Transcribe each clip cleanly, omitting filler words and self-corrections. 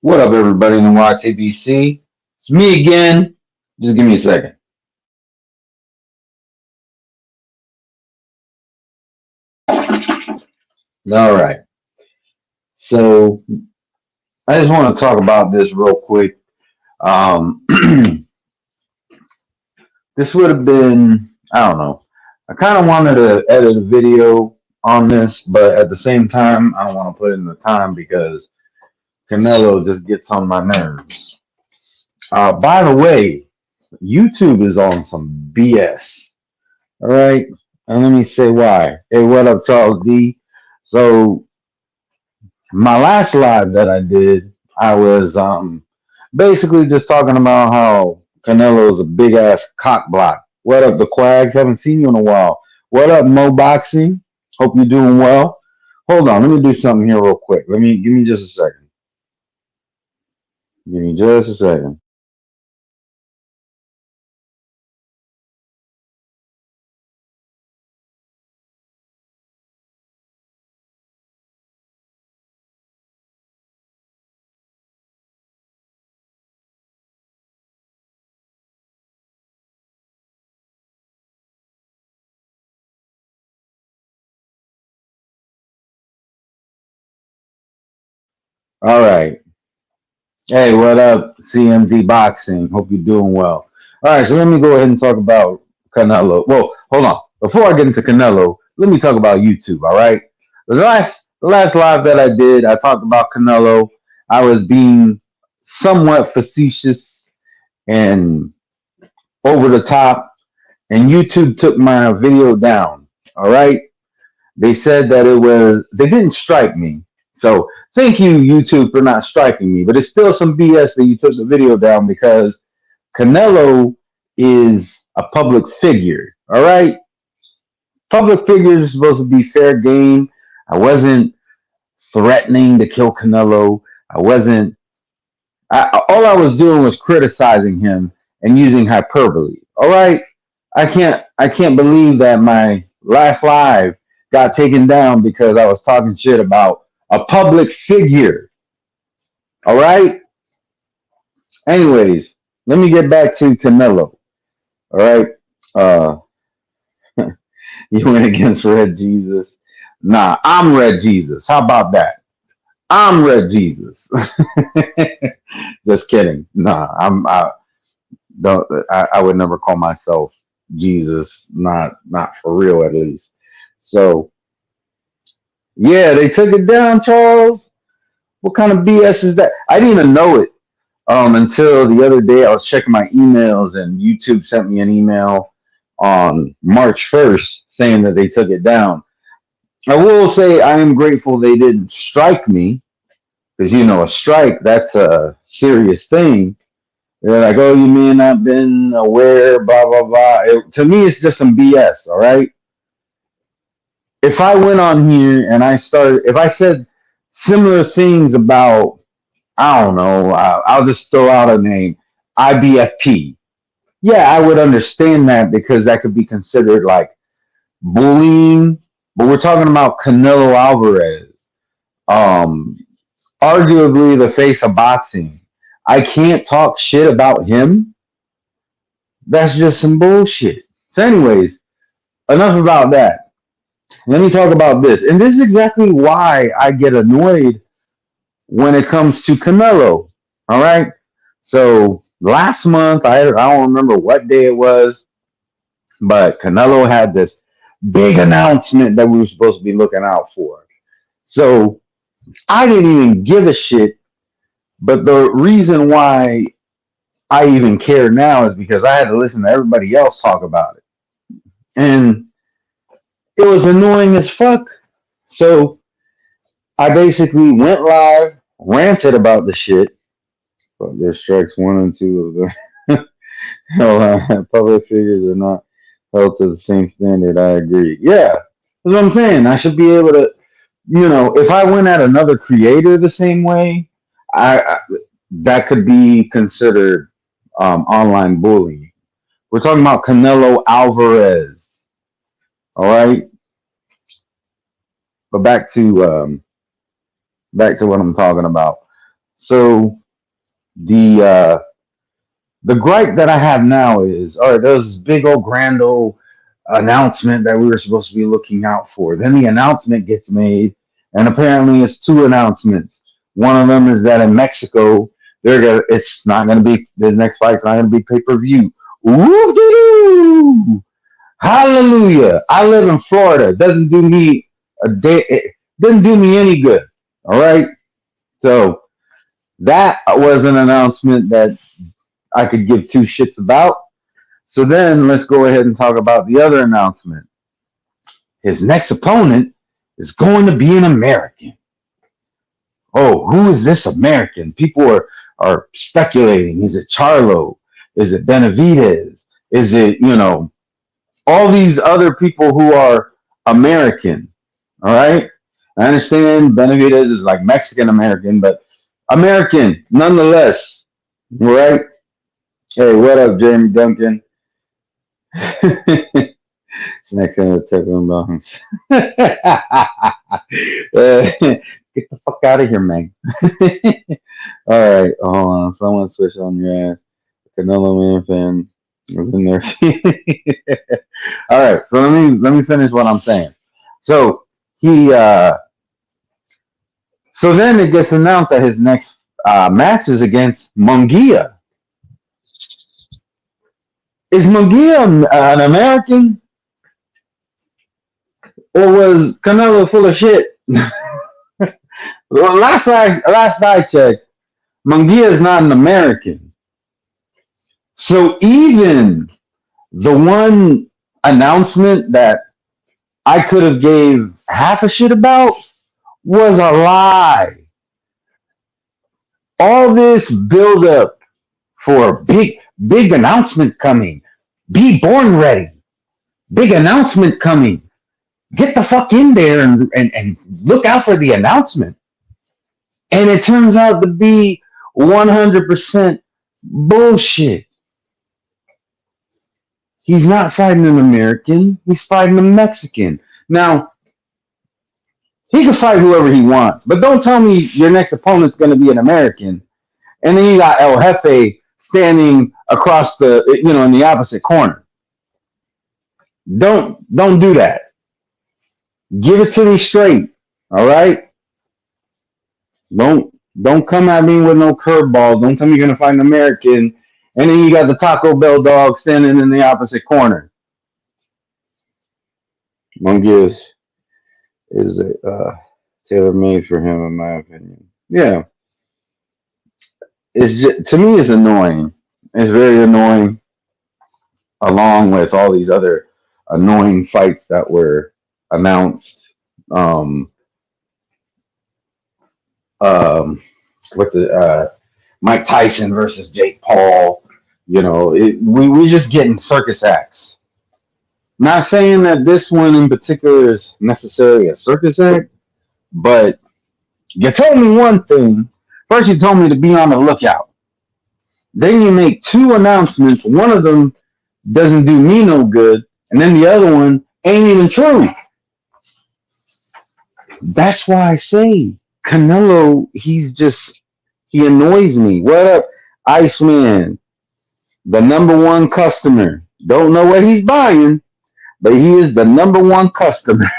What up, everybody in the YTBC? It's me again. Just give me a second. All right. So I just want to talk about this real quick. Um, this would have been, I don't know. I kind of wanted to edit a video on this, but at the same time, I don't want to put in the time because Canelo just gets on my nerves. By the way, YouTube is on some BS. All right. And let me say why. Hey, what up, Charles D? So my last live that I did, I was basically just talking about how Canelo is a big ass cock block. What up, the Quags? Haven't seen you in a while. What up, Mo Boxing? Hope you're doing well. Hold on, let me do something here real quick. Let me give me just a second. Give me just a second. All right. Hey, what up, CMD Boxing? Hope you're doing well. All right, so let me go ahead and talk about Canelo. Well, hold on. Before I get into Canelo, let me talk about YouTube. All right. The last live that I did, I talked about Canelo. I was being somewhat facetious and over the top, and YouTube took my video down. All right. They said that they didn't strike me. So thank you, YouTube, for not striking me. But it's still some BS that you took the video down because Canelo is a public figure. All right. Public figures are supposed to be fair game. I wasn't threatening to kill Canelo. I wasn't. All I was doing was criticizing him and using hyperbole. All right. I can't believe that my last live got taken down because I was talking shit about a public figure. All right. Anyways, let me get back to Canelo. All right. Uh, you went against Red Jesus. Nah, I'm Red Jesus. How about that? I'm Red Jesus. Just kidding. Nah, don't. I would never call myself Jesus. Not for real, at least. So yeah, they took it down, Charles. What kind of BS is that? I didn't even know it until the other day. I was checking my emails, and YouTube sent me an email on March 1st saying that they took it down. I will say I am grateful they didn't strike me because a strike, that's a serious thing. They're like, oh, you may not have been aware, blah blah blah. To me, it's just some BS. All right. If I went on here and if I said similar things about, I don't know, I'll just throw out a name, IBFP. Yeah, I would understand that because that could be considered like bullying. But we're talking about Canelo Alvarez, um, arguably the face of boxing. I can't talk shit about him. That's just some bullshit. So, anyways, enough about that. Let me talk about this. And this is exactly why I get annoyed when it comes to Canelo. All right. So last month, I don't remember what day it was, but Canelo had this big announcement that we were supposed to be looking out for. So I didn't even give a shit. But the reason why I even care now is because I had to listen to everybody else talk about it. And it was annoying as fuck. So I basically went live, ranted about the shit. But there's strikes one and two of the public figures are not held to the same standard. I agree. Yeah, that's what I'm saying. I should be able to, if I went at another creator the same way, I that could be considered online bullying. We're talking about Canelo Alvarez. All right, but back to what I'm talking about. So the the gripe that I have now is, all right, there was this big old grand old announcement that we were supposed to be looking out for. Then the announcement gets made, and apparently it's two announcements. One of them is that in Mexico, it's not going to be, the next fight's not going to be pay per view. Woo! Hallelujah! I live in Florida. It doesn't do me a day. It doesn't do me any good. All right. So that was an announcement that I could give two shits about. So then let's go ahead and talk about the other announcement. His next opponent is going to be an American. Oh, who is this American? People are speculating. Is it Charlo? Is it Benavidez? Is it, all these other people who are American? All right. I understand Benavidez is like Mexican American, but American nonetheless. All right. Hey, what up, Jeremy Duncan? Next thing we're talking about. Get the fuck out of here, man. All right, hold on. Someone switch on your ass. Canelo man fan was in there. All right, so let me finish what I'm saying. So he so then it gets announced that his next match is against Mungia. Is Mungia an American, or was Canelo full of shit? Well, last I checked, Mungia is not an American. So even the one announcement that I could have gave half a shit about was a lie. All this build up for a big announcement coming. Be born ready. Big announcement coming. Get the fuck in there and look out for the announcement. And it turns out to be 100% bullshit. He's not fighting an American. He's fighting a Mexican. Now, he can fight whoever he wants, but don't tell me your next opponent's going to be an American. And then you got El Jefe standing across in the opposite corner. Don't do that. Give it to me straight. All right. Don't come at me with no curveballs. Don't tell me you're going to fight an American, and then you got the Taco Bell dog standing in the opposite corner. Mungia is tailor made for him, in my opinion. Yeah, it's just, to me, it's annoying. It's very annoying, along with all these other annoying fights that were announced. Um, um, with the Mike Tyson versus Jake Paul. We just getting circus acts. Not saying that this one in particular is necessarily a circus act, but you told me one thing. First, you told me to be on the lookout. Then you make two announcements. One of them doesn't do me no good, and then the other one ain't even true. That's why I say Canelo, he annoys me. What up, Iceman? The number one customer. Don't know what he's buying, but he is the number one customer.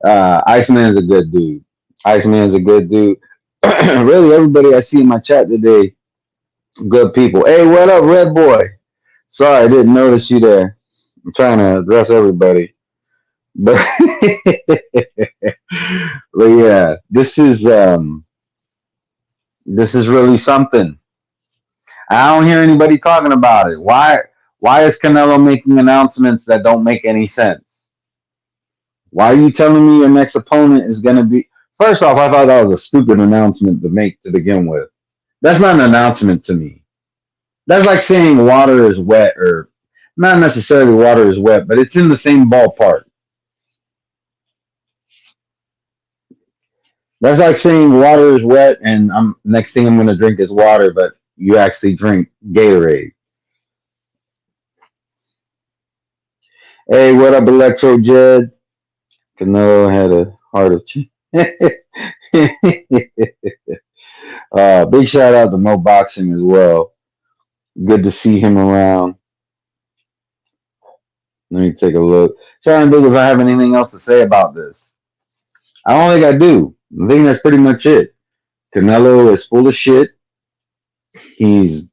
Iceman's a good dude. Iceman's a good dude. Really, everybody I see in my chat today, good people. Hey, what up, Red Boy? Sorry, I didn't notice you there. I'm trying to address everybody. But but yeah, this is really something. I don't hear anybody talking about it. Why is Canelo making announcements that don't make any sense? Why are you telling me your next opponent is going to be? First off, I thought that was a stupid announcement to make to begin with. That's not an announcement to me. That's like saying water is wet, or not necessarily water is wet, but it's in the same ballpark. That's like saying water is wet, and next thing I'm going to drink is water, but you actually drink Gatorade. Hey, what up, Electro Jed? Canelo had a heart of Big shout out to Mo Boxing as well. Good to see him around. Let me take a look. Trying to think if I have anything else to say about this. I don't think I do. I think that's pretty much it. Canelo is full of shit. He's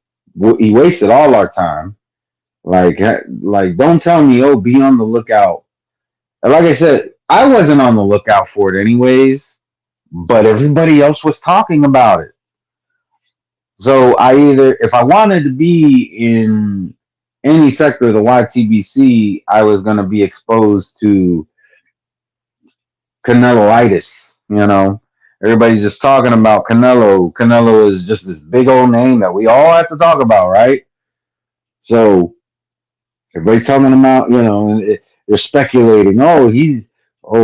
he wasted all our time. Like don't tell me, oh, be on the lookout. Like I said, I wasn't on the lookout for it anyways, but everybody else was talking about it. So I either, if I wanted to be in any sector of the YTBC, I was going to be exposed to Caneloitis. Everybody's just talking about Canelo. Canelo is just this big old name that we all have to talk about, right? So everybody's talking about, they're speculating.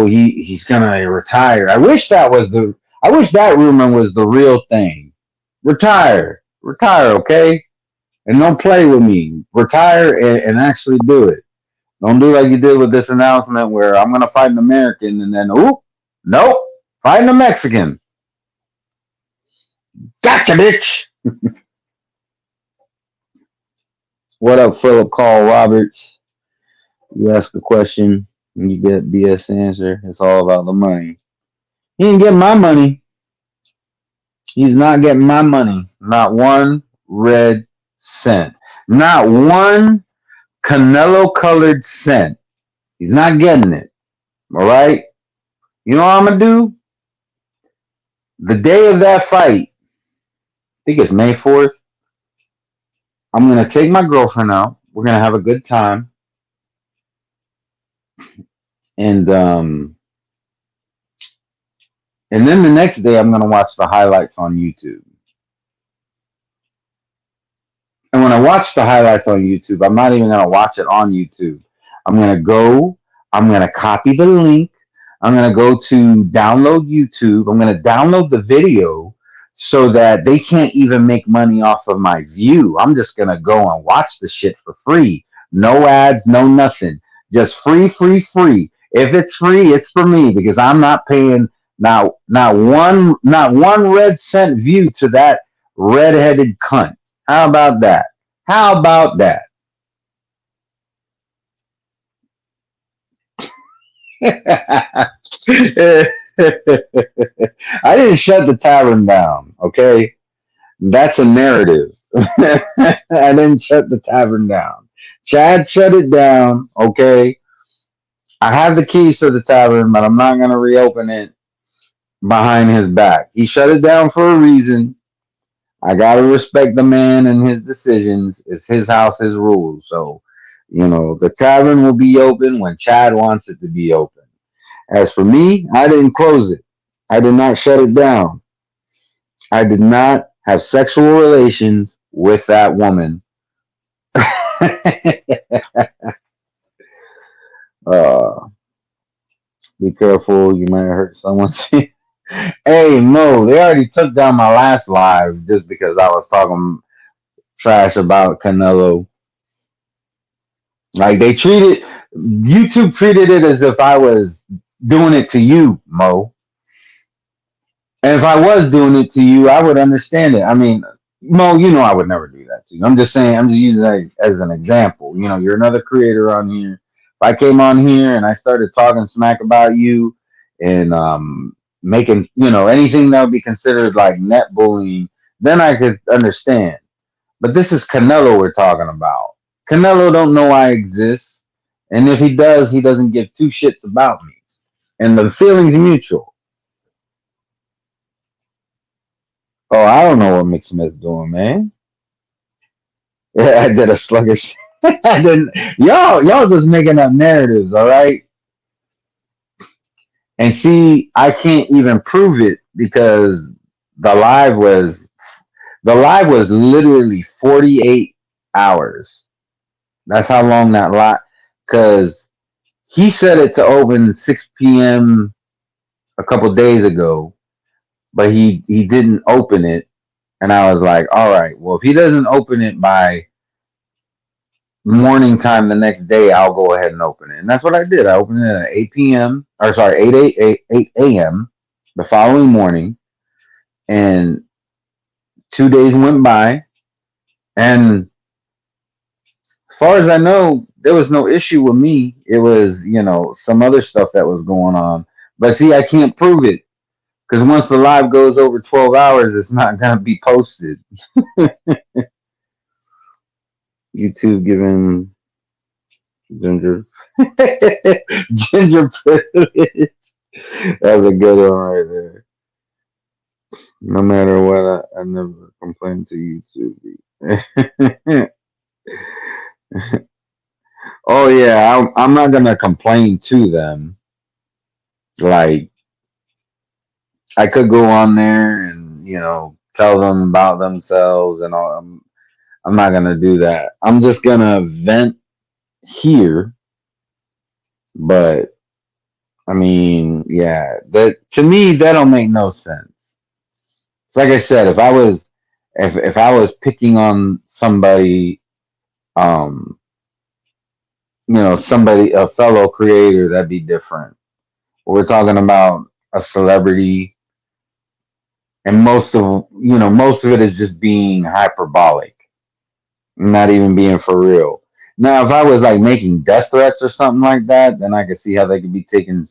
He's gonna retire. I wish that rumor was the real thing. Retire, okay? And don't play with me. Retire and actually do it. Don't do like you did with this announcement where I'm gonna fight an American and then nope, fighting a Mexican. Gotcha, bitch. What up, Philip Carl Roberts? You ask a question and you get BS answer. It's all about the money. He ain't getting my money. He's not getting my money. Not one red cent. Not one Canelo colored cent. He's not getting it. All right? You know what I'm going to do? The day of that fight, I think it's May 4th, I'm going to take my girlfriend out. We're going to have a good time. And then the next day, I'm going to watch the highlights on YouTube. And when I watch the highlights on YouTube, I'm not even going to watch it on YouTube. I'm going to go, I'm going to copy the link. I'm going to go to download YouTube. I'm going to download the video so that they can't even make money off of my view. I'm just going to go and watch the shit for free. No ads, no nothing. Just free, free, free. If it's free, it's for me because I'm not paying not one red cent view to that redheaded cunt. How about that? How about that? I didn't shut the tavern down, okay? That's a narrative. I didn't shut the tavern down. Chad shut it down, okay? I have the keys to the tavern, but I'm not going to reopen it behind his back. He shut it down for a reason. I gotta respect the man and his decisions. It's his house, his rules. So, the tavern will be open when Chad wants it to be open. As for me, I didn't close it. I did not shut it down. I did not have sexual relations with that woman. uh, be careful, you might hurt someone's. Hey, Mo, they already took down my last live just because I was talking trash about Canelo. Like YouTube treated it as if I was doing it to you, Mo. And if I was doing it to you, I would understand it. I mean, Mo, I would never do that to you. I'm just saying, I'm just using that as an example. You're another creator on here. If I came on here and I started talking smack about you and making, anything that would be considered like net bullying, then I could understand. But this is Canelo we're talking about. Canelo don't know I exist. And if he does, he doesn't give two shits about me. And the feeling's mutual. Oh, I don't know what McSmith's doing, man. Yeah, I did a sluggish. I didn't. Y'all just making up narratives, all right? And see, I can't even prove it because the live was literally 48 hours. That's how long that live. Because he said it to open 6 p.m. a couple days ago, but he didn't open it, and I was like, all right, well, if he doesn't open it by morning time the next day, I'll go ahead and open it. And that's what I did. I opened it at 8 p.m. or sorry, 8 a.m. the following morning, and 2 days went by, and as far as I know, there was no issue with me. It was, some other stuff that was going on. But see, I can't prove it because once the live goes over 12 hours, it's not going to be posted. YouTube giving ginger ginger privilege. That's a good one right there. No matter what, I never complain to YouTube. Oh yeah, I'm not gonna complain to them. Like I could go on there and tell them about themselves and all. I'm not gonna do that. I'm just gonna vent here. But I mean, yeah, that to me that don't make no sense. It's like I said, if I was picking on somebody, um, somebody, a fellow creator, that'd be different. But we're talking about a celebrity, and most of it is just being hyperbolic, not even being for real. Now, if I was like making death threats or something like that, then I could see how they could be taken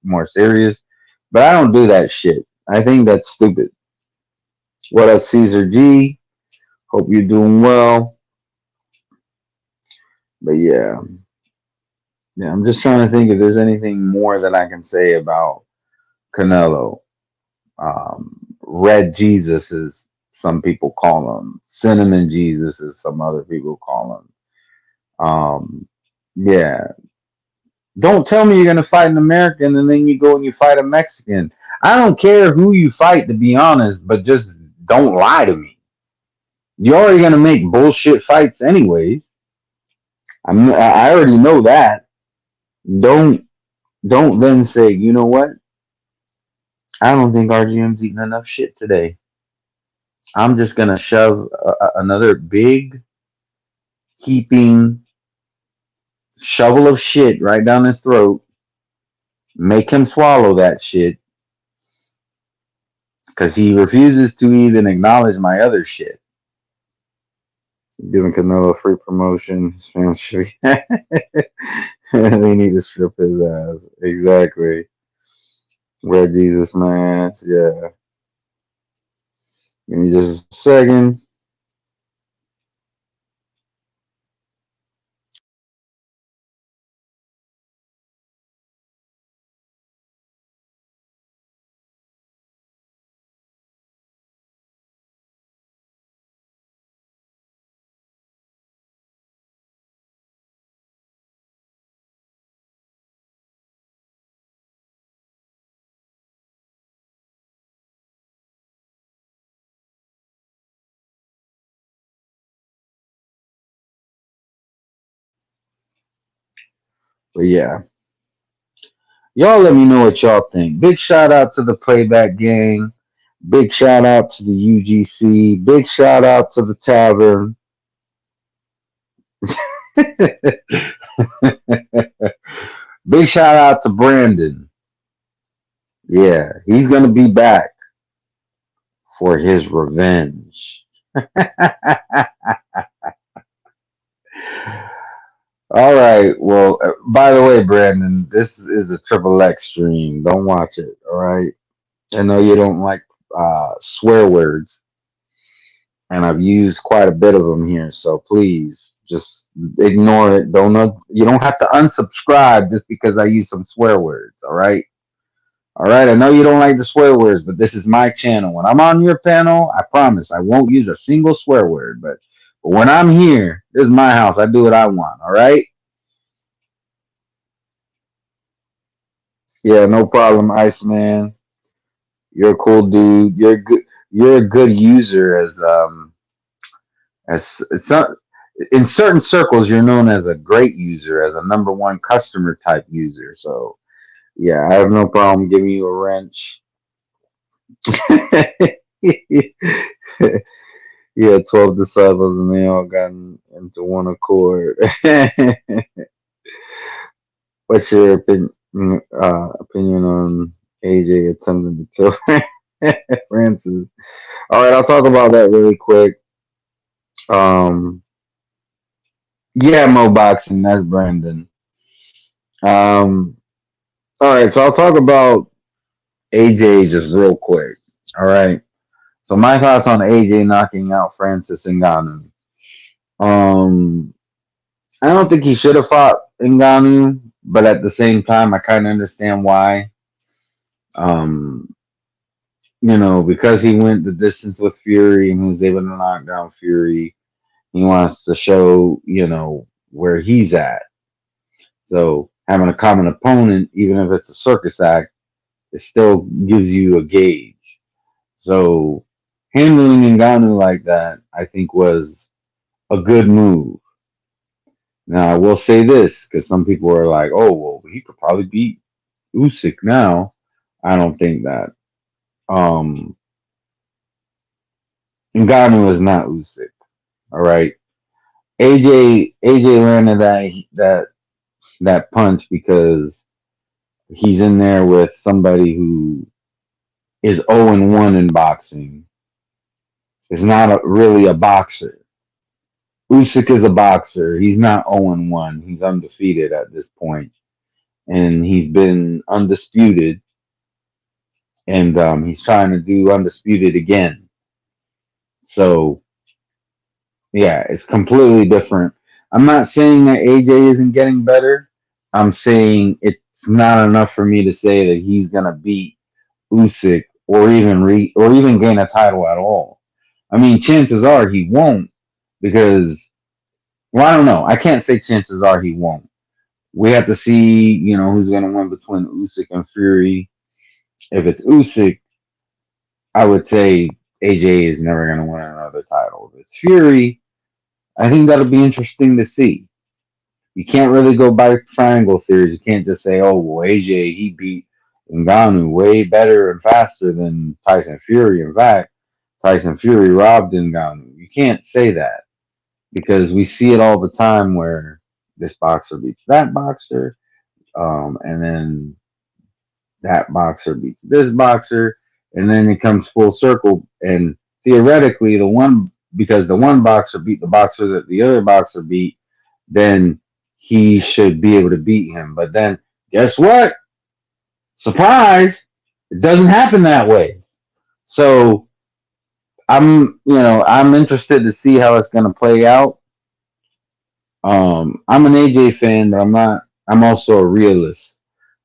more serious. But I don't do that shit. I think that's stupid. What up, Caesar G? Hope you're doing well. But yeah, I'm just trying to think if there's anything more that I can say about Canelo. Red Jesus, as some people call him. Cinnamon Jesus, as some other people call him. Yeah. Don't tell me you're going to fight an American and then you go and you fight a Mexican. I don't care who you fight, to be honest, but just don't lie to me. You're already going to make bullshit fights anyways. I already know that. Don't don't then say, you know what? I don't think RGM's eating enough shit today. I'm just gonna shove another big heaping shovel of shit right down his throat, make him swallow that shit because he refuses to even acknowledge my other shit. Giving Canelo free promotion. His fans should they need to strip his ass. Exactly. Red Jesus match. Yeah. Give me just a second. But yeah. Y'all let me know what y'all think. Big shout out to the Playback Gang. Big shout out to the UGC. Big shout out to the Tavern. Big shout out to Brandon. Yeah, he's going to be back for his revenge. All right. Well, by the way, Brandon, this is a triple X stream. Don't watch it. All right. I know you don't like swear words, and I've used quite a bit of them here. So please just ignore it. You don't have to unsubscribe just because I use some swear words. All right. All right. I know you don't like the swear words, but this is my channel. When I'm on your panel, I promise I won't use a single swear word. But when I'm here, this is my house. I do what I want. All right. Yeah, no problem, Iceman. You're a cool dude. You're good. You're a good user as it's not in certain circles. You're known as a great user, as a number one customer type user. So yeah, I have no problem giving you a wrench. Yeah, 12 disciples, and they all got into one accord. What's your opinion on? AJ attempted to kill Francis. All right, I'll talk about that really quick. Um, yeah, Mo Boxing, that's Brandon. Um, all right, so I'll talk about AJ just real quick. All right. So my thoughts on AJ knocking out Francis Ngannou. Um, I don't think he should have fought Ngannou, but at the same time, I kind of understand why. Um, because he went the distance with Fury and he was able to knock down Fury, he wants to show, where he's at. So having a common opponent, even if it's a circus act, it still gives you a gauge. So handling Ngannou like that, I think, was a good move. Now I will say this because some people are like, "Oh, well, he could probably beat Usyk now." I don't think that. Um, Ngannou is not Usyk. All right, AJ landed that punch because he's in there with somebody who is 0-1 in boxing. Is not really a boxer. Usyk is a boxer. He's not 0-1. He's undefeated at this point, and he's been undisputed, and he's trying to do undisputed again. So yeah, it's completely different. I'm not saying that AJ isn't getting better. I'm saying it's not enough for me to say that he's gonna beat Usyk or even gain a title at all. I mean, chances are he won't because well, I don't know. I can't say chances are he won't. We have to see, who's gonna win between Usyk and Fury. If it's Usyk, I would say AJ is never gonna win another title. If it's Fury, I think that'll be interesting to see. You can't really go by triangle theories. You can't just say, "Oh, well, AJ he beat Ngannou way better and faster than Tyson Fury." In fact, Tyson Fury robbed Ngannou. You can't say that because we see it all the time where this boxer beats that boxer, and then that boxer beats this boxer, and then it comes full circle. And theoretically, because the one boxer beat the boxer that the other boxer beat, then he should be able to beat him. But then, guess what? Surprise! It doesn't happen that way. So I'm interested to see how it's going to play out. I'm an AJ fan, but I'm not. I'm also a realist.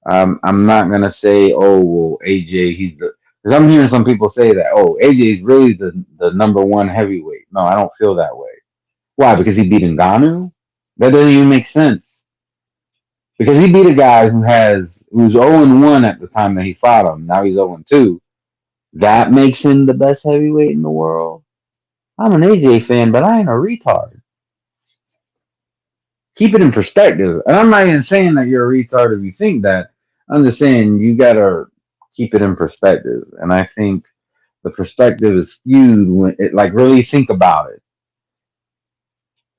I'm not gonna say, oh well, AJ, he's the. Because I'm hearing some people say that, oh, AJ is really the number one heavyweight. No, I don't feel that way. Why? Because he beat Ngannou? That doesn't even make sense. Because he beat a guy who's 0-1 at the time that he fought him. Now he's 0-2. That makes him the best heavyweight in the world. I'm an AJ fan, but I ain't a retard. Keep it in perspective. And I'm not even saying that you're a retard if you think that. I'm just saying you gotta keep it in perspective. And I think the perspective is skewed when it like really think about it.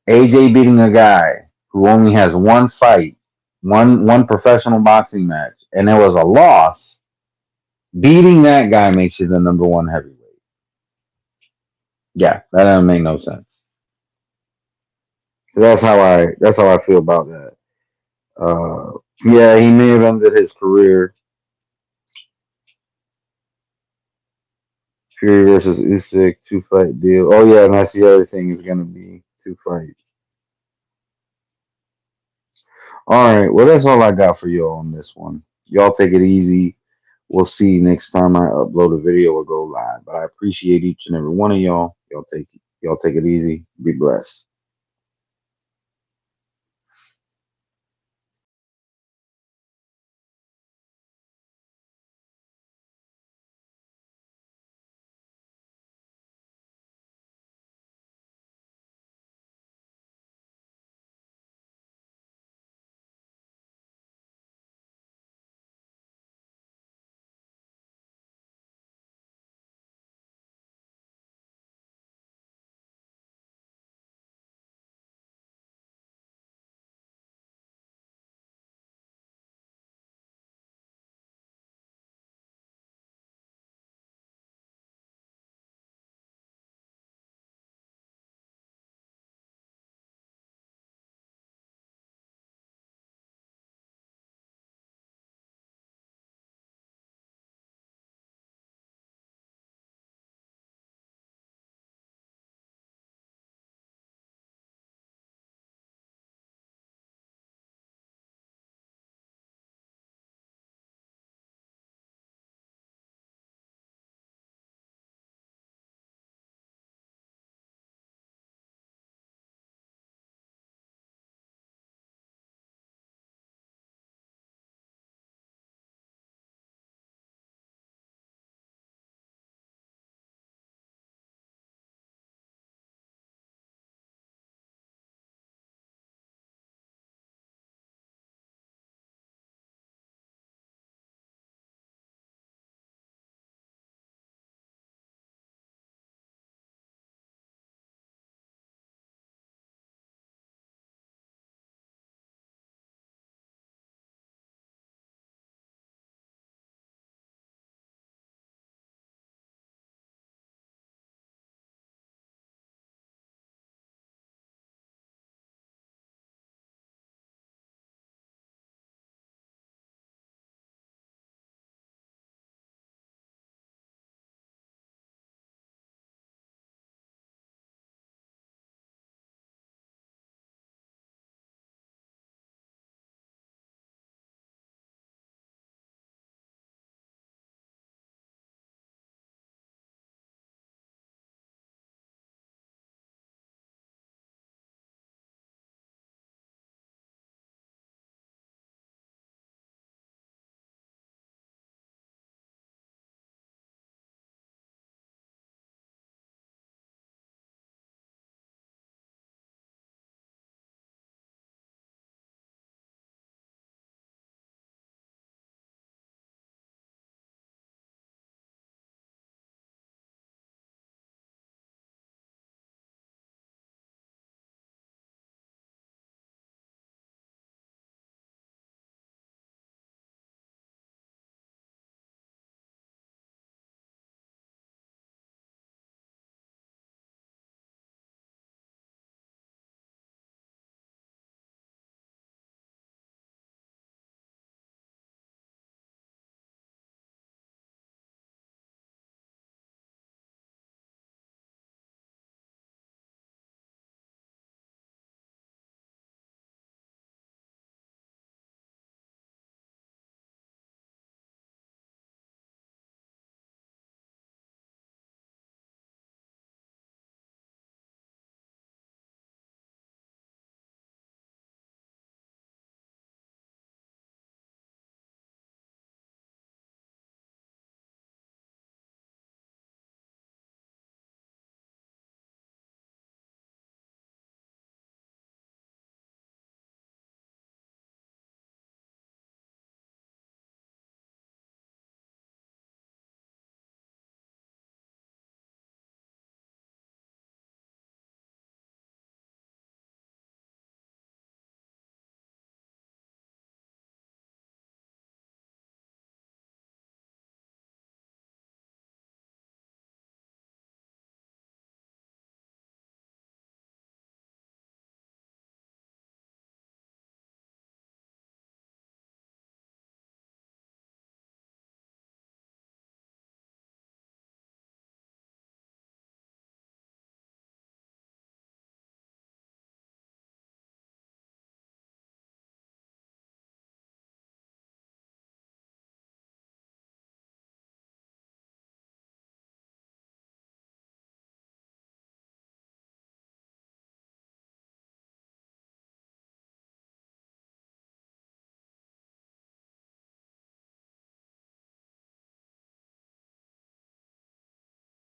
AJ beating a guy who only has one fight, one professional boxing match, and there was a loss. Beating that guy makes you the number one heavyweight. Yeah, that doesn't make no sense. So that's how I feel about that. Yeah, he may have ended his career. Fury versus Usyk, 2 fight deal. Oh yeah, and that's the other thing is gonna be 2 fights. All right, well that's all I got for y'all on this one. Y'all take it easy. We'll see next time I upload a video or go live. But I appreciate each and every one of y'all. Y'all take it easy. Be blessed.